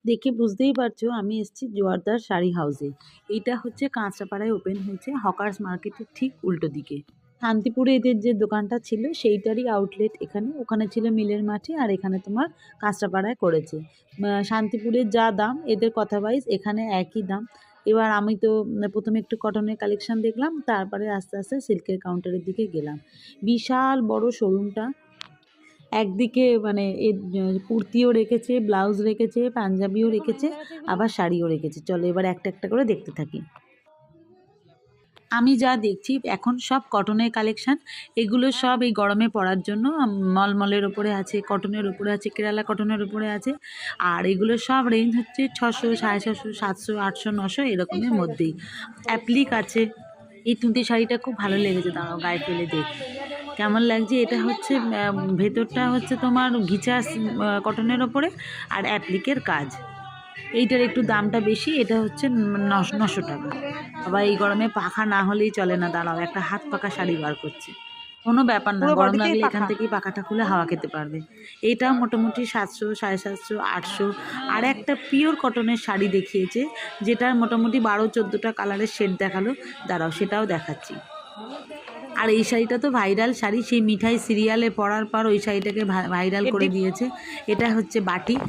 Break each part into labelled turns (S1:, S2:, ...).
S1: দেখে বুঝতেই পারছো আমি এসেছি জোয়ারদার শাড়ি হাউসে। এইটা হচ্ছে কাঁচরাপাড়ায় ওপেন হয়েছে, হকার্স মার্কেটের ঠিক উল্টো দিকে। শান্তিপুরে এদের যে দোকানটা ছিল সেইটারই আউটলেট এখানে, ওখানে ছিল মিলের মাঠে, আর এখানে তোমার কাঁচরাপাড়ায় করেছে। শান্তিপুরের যা দাম এদের কথা ওয়াইজ এখানে একই দাম। এবার আমি তো প্রথমে একটু কটনের কালেকশন দেখলাম, তারপরে আস্তে আস্তে সিল্কের কাউন্টারের দিকে গেলাম। বিশাল বড় শোরুমটা, একদিকে মানে কুর্তিও রেখেছে, ব্লাউজ রেখেছে, পাঞ্জাবিও রেখেছে, আবার শাড়িও রেখেছে। চলো এবার একটা একটা করে দেখতে থাকি। আমি যা দেখছি এখন সব কটনের কালেকশন। এগুলো সব এই গরমে পরার জন্য মলমলের ওপরে আছে, কটনের ওপরে আছে, কেরালা কটনের ওপরে আছে। আর এগুলো সব রেঞ্জ হচ্ছে 600, 650, 700, 800, 900 এরকমের মধ্যেই। অ্যাপ্লিক আছে। এই তুঁতে শাড়িটা খুব ভালো লেগেছে, দাঁড়াও গায়ে ফেলে দেখ কেমন লাগছে। এটা হচ্ছে ভেতরটা হচ্ছে তোমার ঘিচা কটনের ওপরে, আর অ্যাপ্লিকের কাজ। এইটার একটু দামটা বেশি, এটা হচ্ছে 900 টাকা। আবার এই গরমে পাখা না হলেই চলে না, দাঁড়াও একটা হাত পাখা শাড়ি বার করছি। কোনো ব্যাপার না, গরম লাগলে এখান থেকেই পাখাটা খুলে হাওয়া খেতে পারবে। এইটাও মোটামুটি 700, 750, 800। আর একটা পিওর কটনের শাড়ি দেখিয়েছে, যেটার মোটামুটি 12-14টা কালারের শেড দেখালো, দাঁড়াও সেটাও দেখাচ্ছি। আর এই শাড়িটা তো ভাইরাল শাড়ি, সেই মিঠাই সিরিয়ালে পরার পর ওই শাড়িটাকে ভাইরাল করে দিয়েছে। এটা হচ্ছে বাটিক।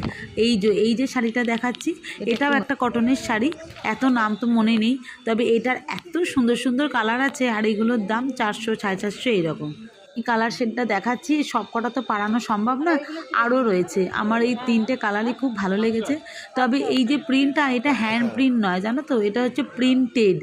S1: এই যে শাড়িটা দেখাচ্ছি, এটাও একটা কটনের শাড়ি। এত নাম তো মনে নেই, তবে এটার এত সুন্দর সুন্দর কালার আছে, আর এগুলোর দাম 400, 450 এইরকম। এই কালার শেডটা দেখাচ্ছি, সব কটা তো পারানো সম্ভব না, আরও রয়েছে। আমার এই 3টে কালারই খুব ভালো লেগেছে। তবে এই যে প্রিন্টটা, এটা হ্যান্ড প্রিন্ট নয় জানো তো, এটা হচ্ছে প্রিন্টেড।